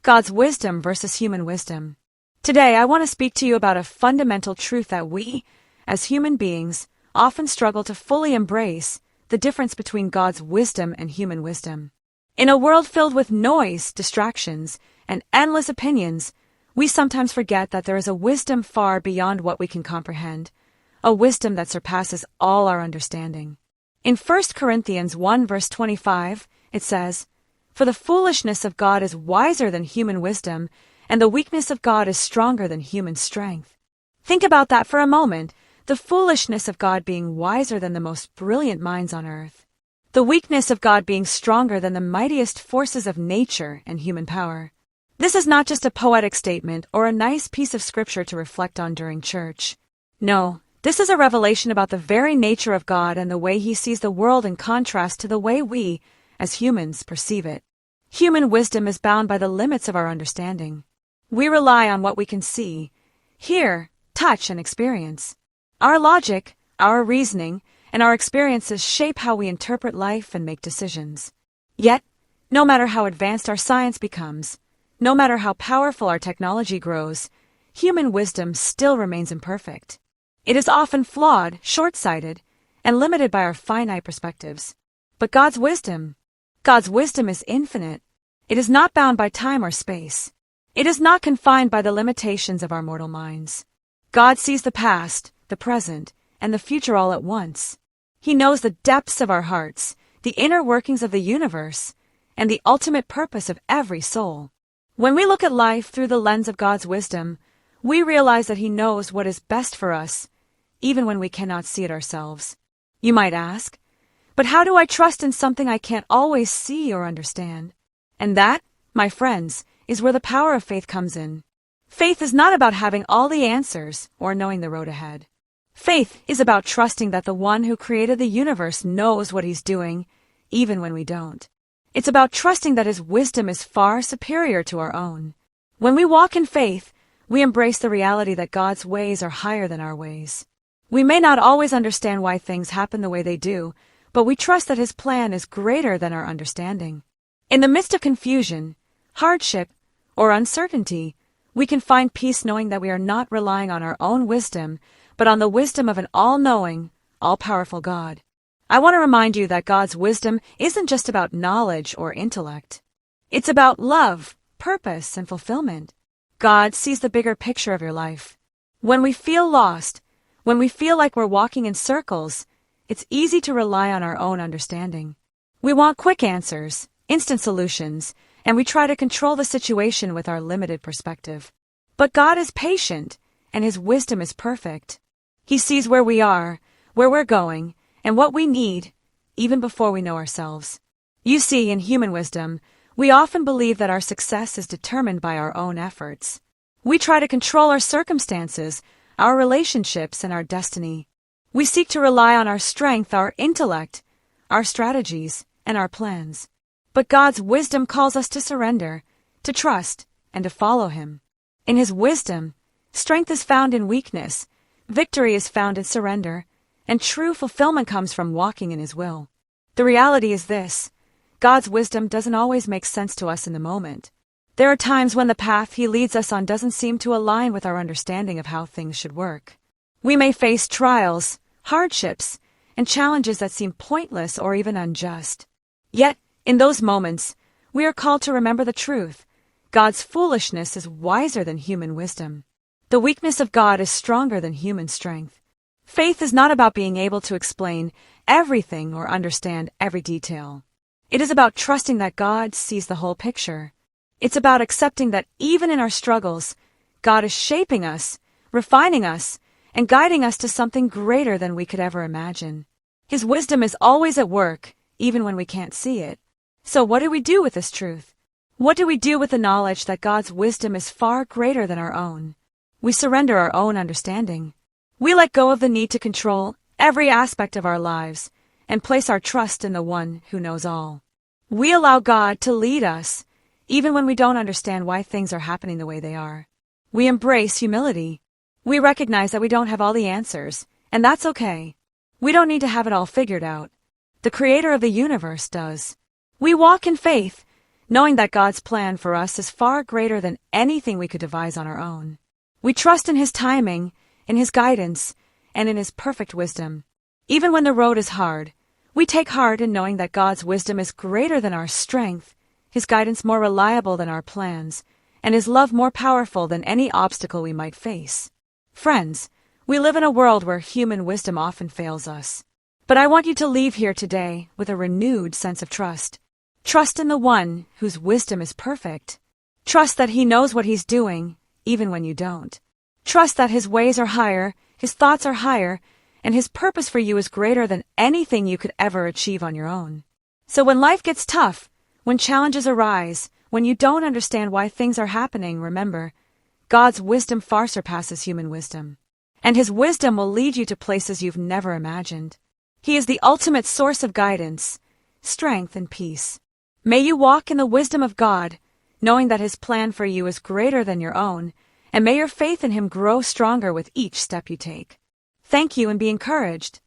God's wisdom versus human wisdom. Today, I want to speak to you about a fundamental truth that we, as human beings, often struggle to fully embrace: the difference between God's wisdom and human wisdom. In a world filled with noise, distractions, and endless opinions, we sometimes forget that there is a wisdom far beyond what we can comprehend, a wisdom that surpasses all our understanding. In 1 Corinthians 1 verse 25, it says, "For the foolishness of God is wiser than human wisdom, and the weakness of God is stronger than human strength." Think about that for a moment, the foolishness of God being wiser than the most brilliant minds on earth. The weakness of God being stronger than the mightiest forces of nature and human power. This is not just a poetic statement or a nice piece of scripture to reflect on during church. No, this is a revelation about the very nature of God and the way He sees the world in contrast to the way we, as humans, perceive it. Human wisdom is bound by the limits of our understanding. We rely on what we can see, hear, touch, and experience. Our logic, our reasoning, and our experiences shape how we interpret life and make decisions. Yet, no matter how advanced our science becomes, no matter how powerful our technology grows, human wisdom still remains imperfect. It is often flawed, short-sighted, and limited by our finite perspectives. But God's wisdom is infinite. It is not bound by time or space. It is not confined by the limitations of our mortal minds. God sees the past, the present, and the future all at once. He knows the depths of our hearts, the inner workings of the universe, and the ultimate purpose of every soul. When we look at life through the lens of God's wisdom, we realize that He knows what is best for us, even when we cannot see it ourselves. You might ask, but how do I trust in something I can't always see or understand? And that, my friends, is where the power of faith comes in. Faith is not about having all the answers or knowing the road ahead. Faith is about trusting that the one who created the universe knows what He's doing, even when we don't. It's about trusting that His wisdom is far superior to our own. When we walk in faith, we embrace the reality that God's ways are higher than our ways. We may not always understand why things happen the way they do, but we trust that His plan is greater than our understanding. In the midst of confusion, hardship, or uncertainty, we can find peace knowing that we are not relying on our own wisdom, but on the wisdom of an all-knowing, all-powerful God. I want to remind you that God's wisdom isn't just about knowledge or intellect. It's about love, purpose, and fulfillment. God sees the bigger picture of your life. When we feel lost, when we feel like we're walking in circles, it's easy to rely on our own understanding. We want quick answers, instant solutions, and we try to control the situation with our limited perspective. But God is patient, and His wisdom is perfect. He sees where we are, where we're going, and what we need, even before we know ourselves. You see, in human wisdom, we often believe that our success is determined by our own efforts. We try to control our circumstances, our relationships, and our destiny. We seek to rely on our strength, our intellect, our strategies, and our plans. But God's wisdom calls us to surrender, to trust, and to follow Him. In His wisdom, strength is found in weakness, victory is found in surrender, and true fulfillment comes from walking in His will. The reality is this: God's wisdom doesn't always make sense to us in the moment. There are times when the path He leads us on doesn't seem to align with our understanding of how things should work. We may face trials, hardships, and challenges that seem pointless or even unjust. Yet, in those moments, we are called to remember the truth: God's foolishness is wiser than human wisdom. The weakness of God is stronger than human strength. Faith is not about being able to explain everything or understand every detail. It is about trusting that God sees the whole picture. It's about accepting that even in our struggles, God is shaping us, refining us, and guiding us to something greater than we could ever imagine. His wisdom is always at work, even when we can't see it. So what do we do with this truth? What do we do with the knowledge that God's wisdom is far greater than our own? We surrender our own understanding. We let go of the need to control every aspect of our lives and place our trust in the One who knows all. We allow God to lead us, even when we don't understand why things are happening the way they are. We embrace humility. We recognize that we don't have all the answers, and that's okay. We don't need to have it all figured out. The Creator of the universe does. We walk in faith, knowing that God's plan for us is far greater than anything we could devise on our own. We trust in His timing, in His guidance, and in His perfect wisdom. Even when the road is hard, we take heart in knowing that God's wisdom is greater than our strength, His guidance more reliable than our plans, and His love more powerful than any obstacle we might face. Friends, we live in a world where human wisdom often fails us. But I want you to leave here today with a renewed sense of trust. Trust in the One whose wisdom is perfect. Trust that He knows what He's doing, even when you don't. Trust that His ways are higher, His thoughts are higher, and His purpose for you is greater than anything you could ever achieve on your own. So when life gets tough, when challenges arise, when you don't understand why things are happening, remember, God's wisdom far surpasses human wisdom. And His wisdom will lead you to places you've never imagined. He is the ultimate source of guidance, strength, and peace. May you walk in the wisdom of God, knowing that His plan for you is greater than your own, and may your faith in Him grow stronger with each step you take. Thank you and be encouraged.